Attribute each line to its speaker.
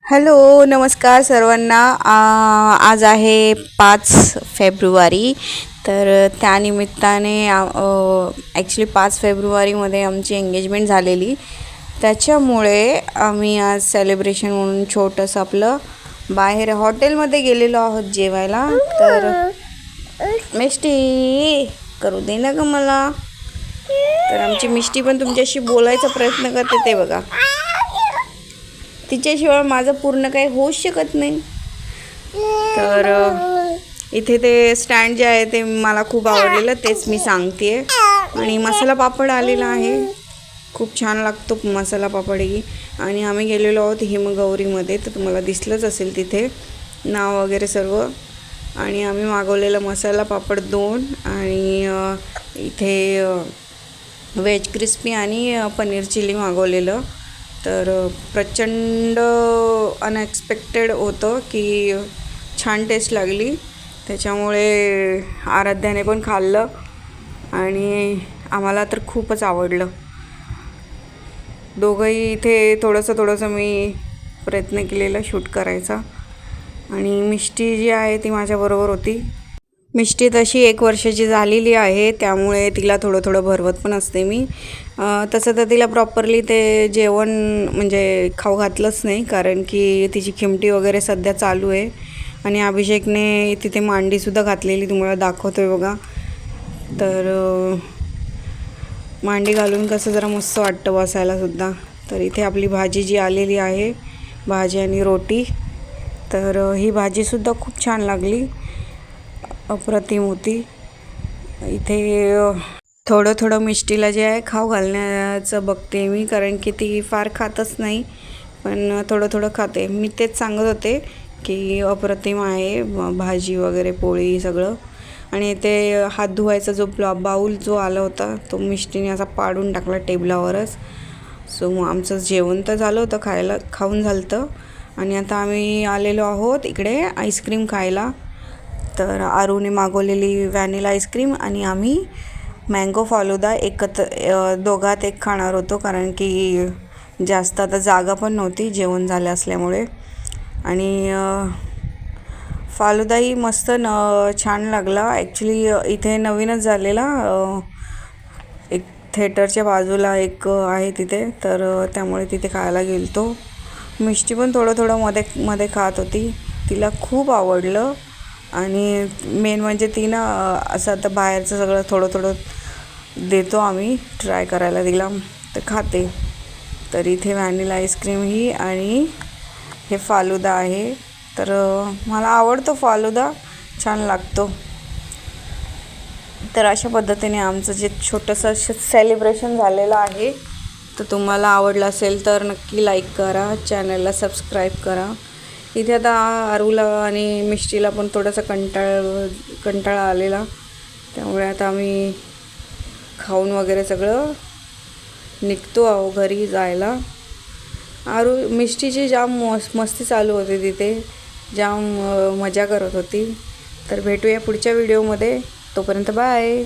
Speaker 1: Hello, नमस्कार सर्वांना. आज आहे 5 फेब्रुवारी. तर त्यानिमित्ताने ॲक्च्युली 5 फेब्रुवारीमध्ये आमची एंगेजमेंट झालेली. त्याच्यामुळे आम्ही आज सेलिब्रेशन म्हणून छोटंसं आपलं बाहेर हॉटेलमध्ये गेलेलो आहोत जेवायला. तर मिष्टी करू दे ना ग मला. तर आमची मिष्टी पण तुमच्याशी बोलायचा प्रयत्न करते, ते बघा. तिच्याशिवाय माझं पूर्ण काही होऊच शकत नाही. तर इथे ते स्टँड जे आहे ते मला खूप आवडलेलं, तेच मी सांगते आहे. आणि मसाला पापड आलेला आहे, खूप छान लागतो मसाला पापडही. आणि आम्ही गेलेलो आहोत हिमगौरीमध्ये, तर तुम्हाला दिसलंच असेल तिथे नाव वगैरे सर्व. आणि आम्ही मागवलेला मसाला पापड 2 आणि इथे व्हेज क्रिस्पी आणि पनीर चिली मागवलेलं. तर प्रचंड अनएक्सपेक्टेड होतं की छान टेस्ट लागली. त्याच्यामुळे आराध्याने पण खाल्लं आणि आम्हाला तर खूपच आवडलं. दोघंही इथे थोडंसं मी प्रयत्न केलेला शूट करायचा. आणि मिष्टी जी आहे ती माझ्याबरोबर होती. मिष्टी तशी 1 वर्षाची झालेली आहे, त्यामुळे तिला थोडं भरवत पण असते मी. तसं तर तिला प्रॉपरली ते जेवण म्हणजे खाऊ घातलंच नाही, कारण की तिची खिमटी वगैरे सध्या चालू आहे. आणि अभिषेकने तिथे मांडीसुद्धा घातलेली, तुम्हाला दाखवतो आहे बघा. तर मांडी घालून कसं जरा मस्त वाटतं बसायलासुद्धा. तर इथे आपली भाजी जी आलेली आहे, भाजी आणि रोटी. तर ही भाजीसुद्धा खूप छान लागली, अप्रतिम होती. इथे थोडं मिष्टीला जे आहे खाऊ घालण्याचं बघते मी, कारण की ती फार खातच नाही, पण थोडं खाते. मी तेच सांगत होते की अप्रतिम आहे भाजी वगैरे, पोळी सगळं. आणि ते हात धुवायचा जो बाऊल जो आला होता, तो मिष्टीने असा पाडून टाकला टेबलावरच. सो आमचं जेवण तर झालं होतं, खाऊन झालं होतं. आणि आता आम्ही आलेलो आहोत इकडे आईस्क्रीम खायला. तर आरूने मागवलेली व्हॅनिला आईस्क्रीम आणि आम्ही मँगो फालुदा दोघात एक खाणार होतो, कारण की जास्त आता जागा पण नव्हती जेवण झालं असल्यामुळे. आणि फालुदाही मस्त छान लागला. ॲक्च्युली इथे नवीनच झालेला, एक थिएटरच्या बाजूला एक आहे तिथे, तर त्यामुळे तिथे खायला गेलतो. मिष्टी पण थोडं मध्ये खात होती, तिला खूप आवडलं. आणि मेन म्हणजे ती ना असं आता बाहेरचं सगळं थोडं देतो आम्ही ट्राय करायला तिला, तर खाते. तर इथे व्हॅनिला आईस्क्रीम ही आणि हे फालुदा आहे. तर मला आवडतो फालुदा, छान लागतो. तर अशा पद्धतीने आमचं जे छोटंसं सेलिब्रेशन झालेलं आहे. तर तुम्हाला आवडलं असेल तर नक्की लाईक करा, चॅनलला सबस्क्राईब करा. इथे आता आरूला आणि मिष्टीला पण थोडासा कंटाळा आलेला, त्यामुळे आता आम्ही खाऊन वगैरे सगळं निघतो आहो घरी जायला. मिष्टीची जाम मस्ती चालू होती तिथे, जाम मजा करत होती. तर भेटूया पुढच्या व्हिडिओमध्ये, तोपर्यंत बाय.